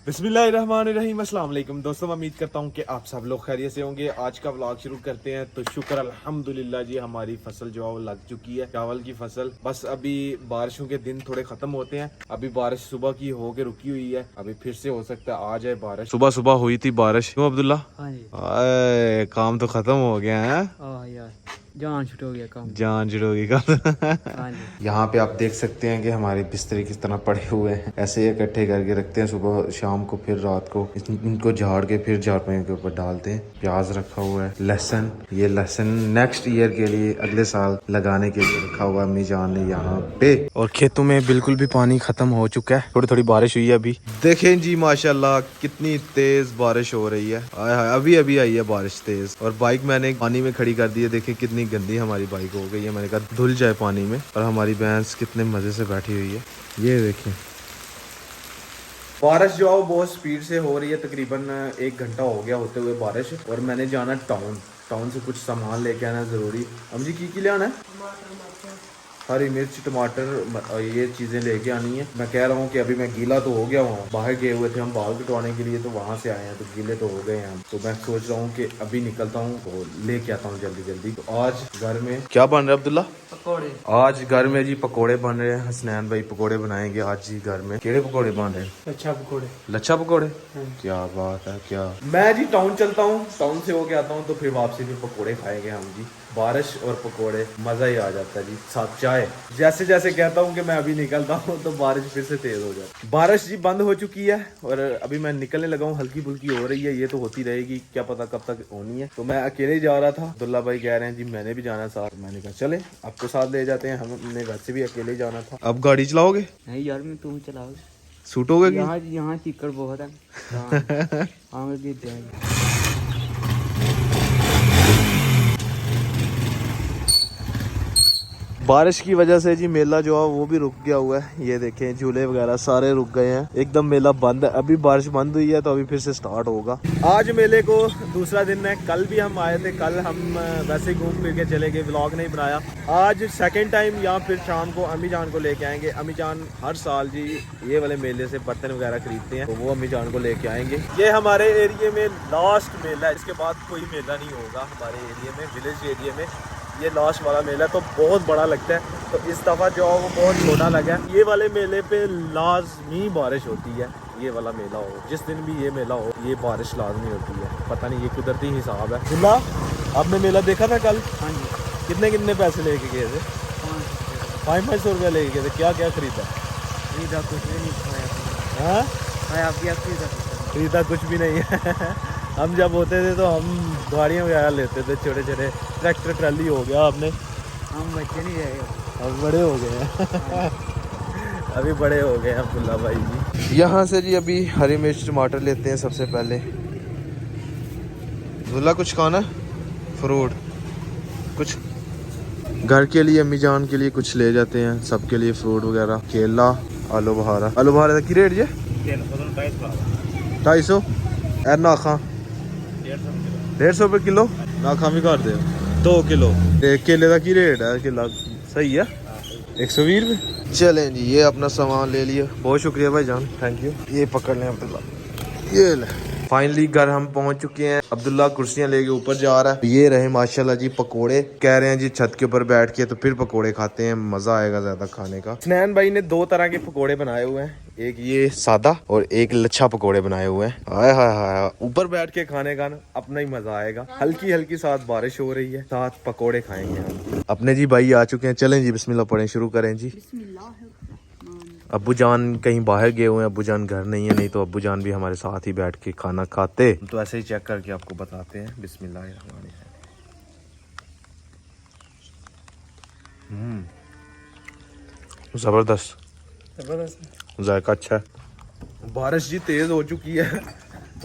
बिस्मिल्लाहिर्रहमानिर्रहीम। अस्सलाम वालेकुम दोस्तों, मैं उम्मीद करता हूँ कि आप सब लोग खैरियत से होंगे। आज का व्लॉग शुरू करते हैं। तो शुक्र अल्हम्दुलिल्लाह जी, हमारी फसल जो है वो लग चुकी है, चावल की फसल। बस अभी बारिशों के दिन थोड़े खत्म होते हैं। अभी बारिश सुबह की हो के रुकी हुई है, अभी फिर से हो सकता है आ जाए बारिश। सुबह सुबह हुई थी बारिश, क्यों अब्दुल्ला? हाँ जी। काम तो खत्म हो गया है। यार जान छुट हो गया काम। जान जुड़ोगी का। हाँ जी। यहाँ पे आप देख सकते हैं कि हमारे बिस्तरे किस तरह पड़े हुए हैं, ऐसे ही इकट्ठे करके रखते हैं सुबह शाम को, फिर रात को इनको झाड़ के फिर चारपाई के ऊपर डालते हैं। प्याज रखा हुआ है, लहसुन, ये लहसुन नेक्स्ट ईयर के लिए, अगले साल लगाने के लिए रखा हुआ है अम्मी जान ने यहाँ पे। और खेतों में बिल्कुल भी पानी खत्म हो चुका है, थोड़ी थोड़ी बारिश हुई है अभी। देखें जी माशाल्लाह कितनी तेज बारिश हो रही है। आय हाय, अभी अभी आई है बारिश तेज। और बाइक मैंने पानी में खड़ी कर दी है, देखें कितनी गंदी हमारी बाइक हो गई है। मैंने कहा धुल जाए पानी में। और हमारी भैंस कितने मजे से बैठी हुई है, ये देखें। बारिश जो है वो बहुत स्पीड से हो रही है, तकरीबन 1 घंटा हो गया होते हुए बारिश। और मैंने जाना टाउन से कुछ सामान लेके आना जरूरी। हम जी की ले आना है? हरी मिर्च, टमाटर, ये चीज़ें लेके आनी है। मैं कह रहा हूँ कि अभी मैं गीला तो हो गया हूँ, बाहर गए हुए थे हम बाल कटवाने के लिए, तो वहाँ से आए हैं तो गीले तो हो गए हैं हम। तो मैं सोच रहा हूँ कि अभी निकलता हूँ और लेके आता हूँ जल्दी जल्दी। तो आज घर में क्या बन रहा है अब्दुल्ला? पकौड़े। आज घर में जी पकोड़े बन रहे हैं। हसनैन भाई पकोड़े बनाएंगे आज जी घर में। केड़े पकोड़े बन रहे हैं? अच्छा पकौड़े। लच्छा पकोड़े। क्या बात है, क्या। मैं जी टाउन चलता हूँ, टाउन से होके आता हूँ, तो फिर वापसी में पकोड़े खाएंगे हम जी। बारिश और पकोड़े, मजा ही आ जाता है जी, साथ चाय। जैसे जैसे कहता हूँ कि मैं अभी निकलता हूँ तो बारिश फिर से तेज हो जाती है। बारिश जी बंद हो चुकी है और अभी मैं निकलने लगा हूँ। हल्की फुल्की हो रही है, ये तो होती रहेगी, क्या पता कब तक होनी है। तो मैं अकेले ही जा रहा था, अब्दुल्ला भाई कह रहे हैं जी मैंने भी जाना साथ। मैंने कहा चले आपको साथ ले जाते हैं, हमने घर से भी अकेले ही जाना था। अब गाड़ी चलाओगे? नहीं यार, मैं तुम चलाओ। सूट होगा यहाँ चिक्कड़ बहुत है। हाँ गिर जाएगा। बारिश की वजह से जी मेला जो है वो भी रुक गया हुआ है। ये देखें झूले वगैरह सारे रुक गए हैं, एकदम मेला बंद है। अभी बारिश बंद हुई है तो अभी फिर से स्टार्ट होगा। आज मेले को दूसरा दिन है। कल भी हम आए थे, कल हम वैसे घूम फिर के चले गए, व्लॉग नहीं बनाया। आज सेकंड टाइम यहाँ फिर शाम को अम्मी जान को लेके आएंगे। अम्मी जान हर साल जी ये वाले मेले से बर्तन वगैरह खरीदते हैं, तो वो अम्मी जान को लेके आएंगे। ये हमारे एरिया में लास्ट मेला है, इसके बाद कोई मेला नहीं होगा हमारे एरिया में, विलेज एरिया में। ये लास्ट वाला मेला तो बहुत बड़ा लगता है, तो इस दफ़ा जो है वो बहुत छोटा लगा है। ये वाले मेले पे लाजमी बारिश होती है। ये वाला मेला हो, जिस दिन भी ये मेला हो, ये बारिश लाजमी होती है। पता नहीं, ये कुदरती हिसाब है। खुला आपने मेला देखा था कल? हाँ जी। कितने कितने पैसे लेके गए थे? 500 रुपया लेके गए थे। क्या क्या खरीदा? खरीदा कुछ भी नहीं, खाया। हाँ, खाया पिया खरीदा कुछ भी नहीं है। हम जब होते थे तो हम गाड़ियाँ वगैरह लेते थे, छोटे छोटे ट्रैक्टर ट्राली हो गया। आपने? हम बच्चे नहीं रहे, अब बड़े हो गए हैं। अभी बड़े हो गए हैं अब्दुल्ला भाई जी। यहाँ से जी अभी हरी मिर्च टमाटर लेते हैं सबसे पहले। अब्दुल्ला कुछ खाना, फ्रूट कुछ घर के लिए, अम्मी जान के लिए कुछ ले जाते हैं, सबके लिए फ्रूट वगैरह, केला, आलू बुखारा। आलू बुखारा की रेट जी? 250। नाखा 150 रुपये किलो। नाखा भी कर दे 2 किलो। केले का की रेट है? केला सही है 120 रुपये। चलें जी, ये अपना सामान ले लिया, बहुत शुक्रिया भाई जान, थैंक यू। ये पकड़ लें अब्दुल्ला, ये ले। फाइनली घर हम पहुंच चुके हैं। अब्दुल्ला कुर्सियां लेके ऊपर जा रहा है। ये रहे माशाल्लाह जी पकोड़े। कह रहे हैं जी छत के ऊपर बैठ के तो फिर पकोड़े खाते हैं, मजा आएगा ज्यादा खाने का। स्नैन भाई ने 2 तरह के पकोड़े बनाए हुए हैं, एक ये सादा और एक लच्छा पकोड़े बनाए हुए हैं। हाय हाय हाय, ऊपर बैठ के खाने का ना अपना ही मजा आएगा। हल्की हल्की साथ बारिश हो रही है, साथ पकोड़े खाएंगे हम। अपने जी भाई आ चुके हैं, चलें जी बिस्मिल्लाह पढ़ें, शुरू करें जी। अब्बू जान कहीं बाहर गए हुए हैं, अब्बू जान घर नहीं है, नहीं तो अब्बू जान भी हमारे साथ ही बैठ के खाना खाते। तो ऐसे ही चेक करके आपको बताते हैं। बिस्मिल्लाह। जबरदस्त, जायका अच्छा है। बारिश जी तेज हो चुकी है,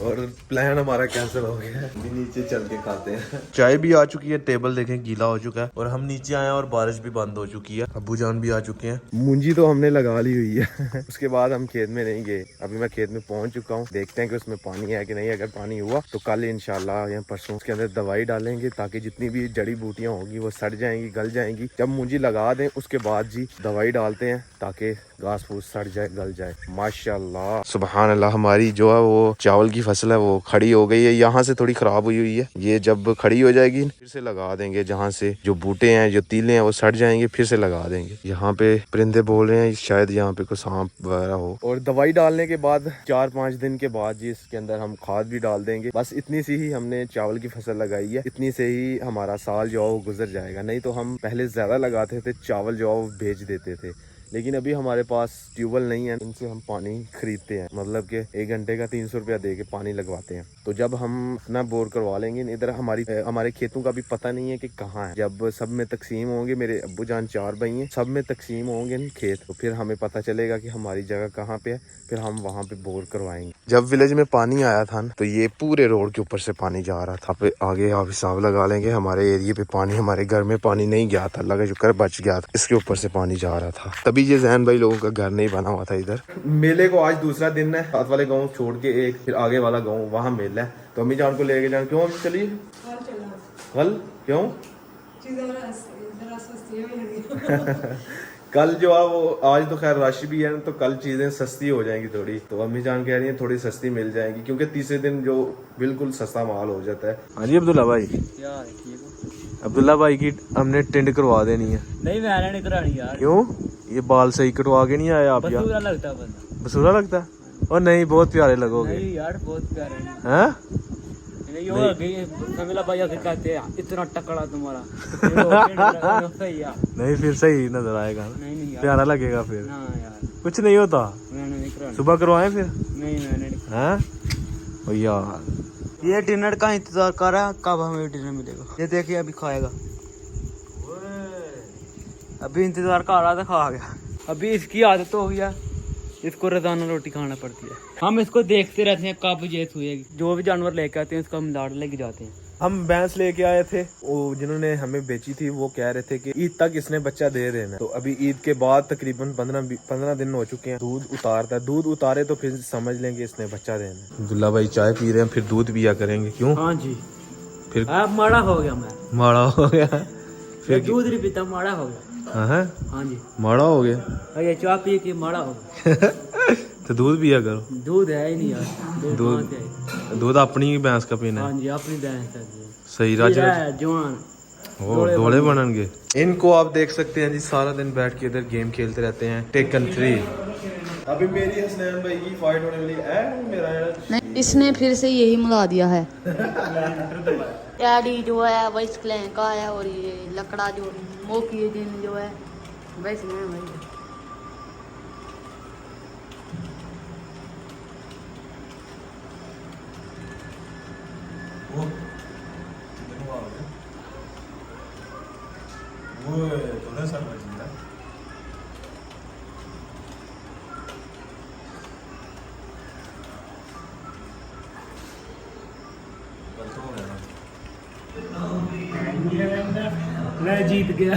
और प्लान हमारा कैंसिल हो गया है, अभी नीचे चल के खाते हैं। चाय भी आ चुकी है, टेबल देखें गीला हो चुका है और हम नीचे आए और बारिश भी बंद हो चुकी है। अब्बू जान भी आ चुके हैं। मुंजी तो हमने लगा ली हुई है उसके बाद हम खेत में नहीं गए। अभी मैं खेत में पहुंच चुका हूँ, देखते हैं कि उसमें पानी है कि नहीं। अगर पानी हुआ तो कल इंशाल्लाह या परसों उसके अंदर दवाई डालेंगे ताकि जितनी भी जड़ी बूटियां होगी वो सड़ जाएंगी, गल जाएंगी। जब मुंजी लगा दें उसके बाद जी दवाई डालते हैं ताकि घास फूस सड़ जाए, गल जाए। माशाल्लाह सुभान अल्लाह। हमारी जो है वो चावल की फसल है वो खड़ी हो गई है, यहाँ से थोड़ी खराब हुई हुई है। ये जब खड़ी हो जाएगी फिर से लगा देंगे। जहाँ से जो बूटे हैं, जो तीले हैं वो सड़ जाएंगे, फिर से लगा देंगे। यहाँ पे परिंदे बोल रहे हैं शायद यहाँ पे कोई सांप वगैरह हो। और दवाई डालने के बाद 4-5 दिन के बाद जी इसके अंदर हम खाद भी डाल देंगे। बस इतनी सी ही हमने चावल की फसल लगाई है, इतनी से ही हमारा साल जो है वो गुजर जाएगा। नहीं तो हम पहले ज्यादा लगाते थे, चावल जो है वो बेच देते थे। लेकिन अभी हमारे पास ट्यूबवेल नहीं है, इनसे हम पानी खरीदते हैं। मतलब कि 1 घंटे का 300 रुपया दे के पानी लगवाते हैं। तो जब हम अपना बोर करवा लेंगे, इधर हमारे खेतों का भी पता नहीं है कि कहाँ है। जब सब में तकसीम होंगे, मेरे अब्बू जान 4 भाई हैं, सब में तकसीम होंगे खेत, तो फिर हमें पता चलेगा कि हमारी जगह कहाँ पे है, फिर हम वहाँ पे बोर करवाएंगे। जब विलेज में पानी आया था तो ये पूरे रोड के ऊपर से पानी जा रहा था। पे आगे आप हिसाब लगा लेंगे, हमारे एरिया पे पानी, हमारे घर में पानी नहीं गया था, अल्लाह का शुक्र बच गया था। इसके ऊपर से पानी जा रहा था, तभी ये जहन भाई लोगों का घर नहीं बना हुआ था इधर। मेले को आज दूसरा दिन है, साथ वाले गाँव छोड़ के एक फिर आगे वाला गाँव, वहाँ मेला है। तो अम्मी जान को लेके जान, क्यों अम्मी चलिए कल, क्यों कल जो है वो, आज तो खैर रश भी है तो कल चीजें सस्ती हो जाएंगी थोड़ी। तो अम्मी जान कह रही है थोड़ी सस्ती मिल जाएगी, क्योंकि तीसरे दिन जो बिल्कुल सस्ता माल हो जाता है। हाँ जी अब्दुल्ला भाई, अब्दुल्ला भाई की हमने टेंड करवा देनी है। नहीं मैंने नहीं करानी यार। क्यों? ये बाल सही कटवा के नहीं आए आप यार? बसूरा लगता है बंदा। बसूरा लगता है? और नहीं, बहुत प्यारे लगोगे। नहीं यार बहुत प्यारे हैं? भाई आके कहते हैं इतना टकड़ा तुम्हारा सही यार। नहीं फिर सही नजर आएगा, नहीं यार, प्यारा लगेगा फिर। ना यार कुछ नहीं होता, मैंने नहीं करानी। सुबह करवाएं फिर? नहीं मैंने नहीं। हैं यार, ये डिनर का इंतजार कर रहा है, कब हमें डिनर मिलेगा। ये देखिए अभी खाएगा, अभी इंतजार कर रहा था, खा गया। अभी इसकी आदत हो गया, इसको रोजाना रोटी खाना पड़ती है। हम इसको देखते रहते हैं कब ये सोएगी। जो भी जानवर लेके आते हैं उसका हम लाड़ लेके जाते हैं। हम भैंस लेके आए थे, वो जिन्होंने हमें बेची थी वो कह रहे थे कि ईद तक इसने बच्चा दे देना। तो अभी ईद के बाद तकरीबन 15 दिन हो चुके हैं। दूध उतारता है, दूध उतारे तो फिर समझ लेंगे इसने बच्चा देना। अब्दुल्ला भाई चाय पी रहे हैं, फिर दूध पिया करेंगे। क्यों? हाँ जी, फिर माड़ा हो गया, मैं माड़ा हो गया फिर दूध नहीं पीता, माड़ा हो गया। हाँ जी माड़ा हो गया, ये चाय पी के माड़ा हो गया। तो दूध पिया करो। दूध है ही नहीं यार, दूध अपनी ही भैंस का पीना है। हाँ जी, अपनी भैंस है सही राज जवान डोले बननगे। इनको आप देख सकते हैं जी, सारा दिन बैठ के इधर गेम खेलते रहते हैं। टेकन 3 अभी मेरी हसनैन भाई की फाइट होने वाली है। मेरा नहीं, इसने फिर से यही मिला दिया है। डैडी जो है वही क्लैन का है, और ये लकड़ा जो मोकी दिन जो है वैसे में भाई। मैं जीत गया।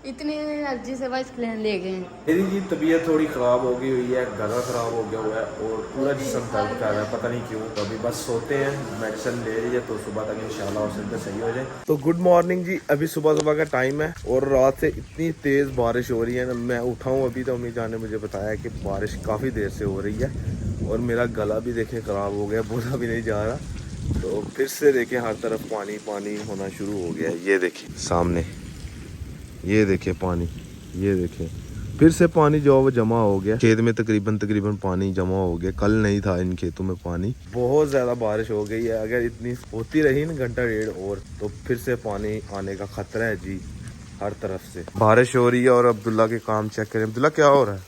इतनी एनर्जी से वाइस क्लैन ले गए। मेरी जी तबीयत थोड़ी ख़राब हो गई हुई है, गला ख़राब हो गया हुआ है और पूरा जिस्म दर्द कर रहा है, पता नहीं क्यों। तो अभी बस सोते हैं, मेडिसिन ले लीजिए तो सुबह तक इंशाल्लाह और सब सही हो जाए। तो गुड मॉर्निंग जी, अभी सुबह का टाइम है और रात से इतनी तेज़ बारिश हो रही है ना। मैं उठा हूँ अभी तो अम्मी जान ने मुझे बताया कि बारिश काफ़ी देर से हो रही है और मेरा गला भी देखें ख़राब हो गया, बोला भी नहीं जा रहा। तो फिर से देखें हर तरफ पानी पानी होना शुरू हो गया है। ये देखिए सामने, ये देखिए पानी, ये देखें फिर से पानी जो है वो जमा हो गया खेत में, तकरीबन पानी जमा हो गया। कल नहीं था इन खेतों में पानी, बहुत ज़्यादा बारिश हो गई है। अगर इतनी होती रही ना घंटा डेढ़ और, तो फिर से पानी आने का खतरा है जी। हर तरफ से बारिश हो रही है। और अब्दुल्ला के काम चेक करें। अब्दुल्ला क्या हो रहा है?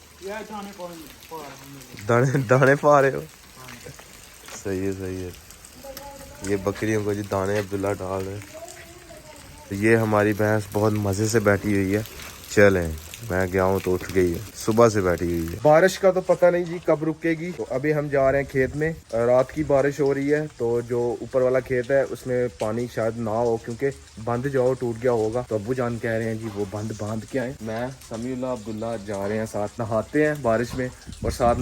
दाने पा रहे हो? सही है सही है। ये बकरियों को जी दाने अब्दुल्ला डाल रहे हैं। तो ये हमारी भैंस बहुत मज़े से बैठी हुई है। चलें, मैं गया हूँ तो उठ गई है, सुबह से बैठी हुई है। बारिश का तो पता नहीं जी कब रुकेगी। तो अभी हम जा रहे हैं खेत में। रात की बारिश हो रही है तो जो ऊपर वाला खेत है उसमें पानी शायद ना हो, क्योंकि बंद जो है टूट गया होगा। तो अब्बू जान कह रहे हैं जी वो बंद बांध के आए। मैं समीउल्लाह अब्दुल्ला जा रहे हैं साथ, नहाते हैं बारिश में और साथ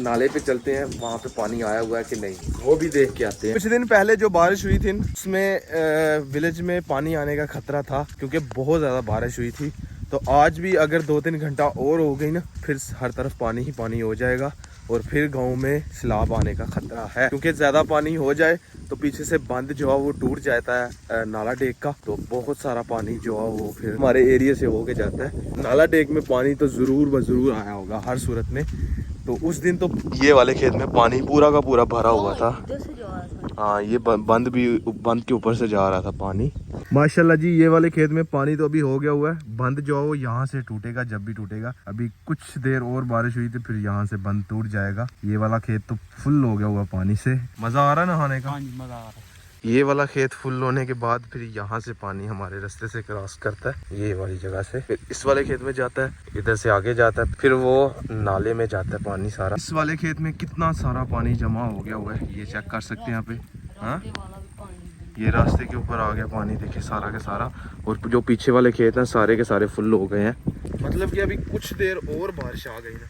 नाले पे चलते हैं, वहाँ पे पानी आया हुआ है कि नहीं वो भी देख के आते हैं। कुछ दिन पहले जो बारिश हुई थी उसमें विलेज में पानी आने का खतरा था, क्योंकि बहुत ज़्यादा बारिश हुई थी। तो आज भी अगर 2-3 घंटा और हो गई ना, फिर हर तरफ पानी ही पानी हो जाएगा और फिर गांव में सैलाब आने का खतरा है। क्योंकि ज़्यादा पानी हो जाए तो पीछे से बंद जो है वो टूट जाता है नाला डेक का, तो बहुत सारा पानी जो है वो फिर हमारे एरिया से होके जाता है। नाला डेक में पानी तो ज़रूर आया होगा हर सूरत में। तो उस दिन तो ये वाले खेत में पानी पूरा का पूरा भरा हुआ था। हाँ, ये बंद के ऊपर से जा रहा था पानी। माशाल्लाह जी, ये वाले खेत में पानी तो अभी हो गया हुआ है। बंद जो है वो यहाँ से टूटेगा जब भी टूटेगा। अभी कुछ देर और बारिश हुई तो फिर यहाँ से बंद टूट जाएगा। ये वाला खेत तो फुल हो गया हुआ पानी से। मजा आ रहा है नहाने का? हाँ जी, मजा आ रहा है। ये वाला खेत फुल होने के बाद फिर यहाँ से पानी हमारे रास्ते से क्रॉस करता है, ये वाली जगह से, फिर इस वाले खेत में जाता है, इधर से आगे जाता है, फिर वो नाले में जाता है पानी सारा। इस वाले खेत में कितना सारा पानी जमा हो गया हुआ है, ये चेक कर सकते हैं यहाँ पे। हाँ, ये रास्ते के ऊपर आ गया पानी, देखिए सारा के सारा। और जो पीछे वाले खेत हैं सारे के सारे फुल हो गए हैं। मतलब कि अभी कुछ देर और बारिश आ गई ना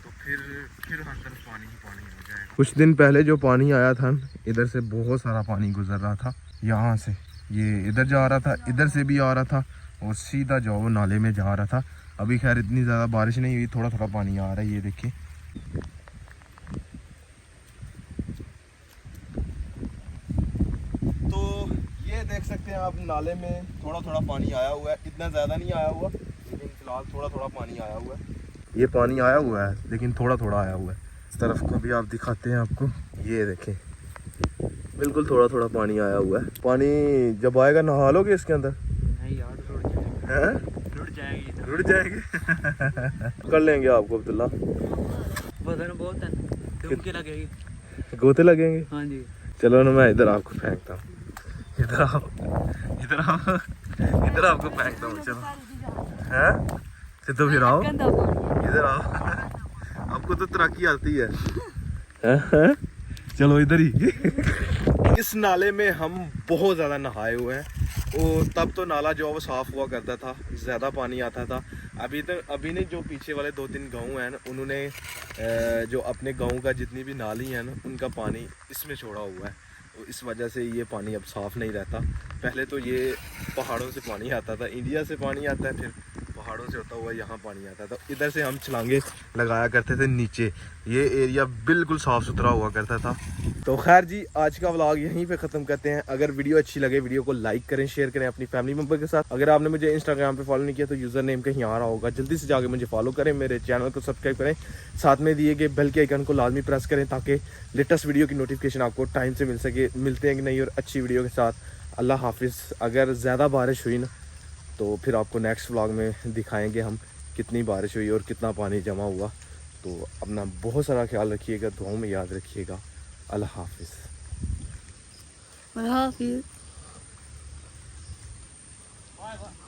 तो फिर हर तरफ पानी ही पानी हो जाएगा। कुछ दिन पहले जो पानी आया था इधर से बहुत सारा पानी गुजर रहा था, यहाँ से ये इधर जा रहा था, इधर से भी आ रहा था और सीधा जो वो नाले में जा रहा था। अभी खैर इतनी ज़्यादा बारिश नहीं हुई, थोड़ा थोड़ा पानी आ रहा है, ये देखिए। तो ये देख सकते हैं आप, नाले में थोड़ा थोड़ा पानी आया हुआ है, इतना ज़्यादा नहीं आया हुआ, लेकिन फिलहाल थोड़ा थोड़ा पानी आया हुआ है। ये पानी आया हुआ है लेकिन थोड़ा थोड़ा आया हुआ है। इस तरफ को भी आप दिखाते हैं आपको, ये देखें बिल्कुल थोड़ा थोड़ा पानी आया हुआ है। पानी जब आएगा नहा लोगे इसके अंदर? नहीं यार, रुड़ जाएगी कर लेंगे आपको अब्दुल्ला, वजन बहुत है, डुबकी लगेगी, गोते लगेंगे। हाँ जी, चलो ना मैं इधर आपको फेंकता हूँ, इधर आओ इधर आपको फेंकता हूँ। चलो हैं तो फिर आओ इधर आओ आपको तो तैराकी आती है। हैं? चलो इधर ही इस नाले में हम बहुत ज़्यादा नहाए हुए हैं। और तब तो नाला जो है वो साफ़ हुआ करता था, ज़्यादा पानी आता था। अभी ने जो पीछे वाले 2-3 गांव हैं ना, उन्होंने जो अपने गांव का जितनी भी नाली है ना, उनका पानी इसमें छोड़ा हुआ है। तो इस वजह से ये पानी अब साफ़ नहीं रहता। पहले तो ये पहाड़ों से पानी आता था, इंडिया से पानी आता है, फिर पहाड़ों से होता हुआ यहाँ पानी आता था। इधर से हम छलांगे लगाया करते थे नीचे, ये एरिया बिल्कुल साफ़ सुथरा हुआ करता था। तो खैर जी, आज का व्लॉग यहीं पे ख़त्म करते हैं। अगर वीडियो अच्छी लगे वीडियो को लाइक करें, शेयर करें अपनी फैमिली मेम्बर के साथ। अगर आपने मुझे इंस्टाग्राम पे फॉलो नहीं किया तो यूज़र नेम कहीं आ रहा होगा, जल्दी से जाके मुझे फॉलो करें, मेरे चैनल को सब्सक्राइब करें, साथ में दिए गए बेल के आइकन को लाजमी प्रेस करें ताकि लेटेस्ट वीडियो की नोटिफिकेशन आपको टाइम से मिल सके। मिलते हैं कि नहीं और अच्छी वीडियो के साथ। अल्लाह हाफिज़। अगर ज़्यादा बारिश हुई ना तो फिर आपको नेक्स्ट व्लॉग में दिखाएंगे हम कितनी बारिश हुई और कितना पानी जमा हुआ। तो अपना बहुत सारा ख्याल रखिएगा, दुआओं में याद रखिएगा। अल्लाह हाफिज़। अल्लाह हाफिज़। Bye bye.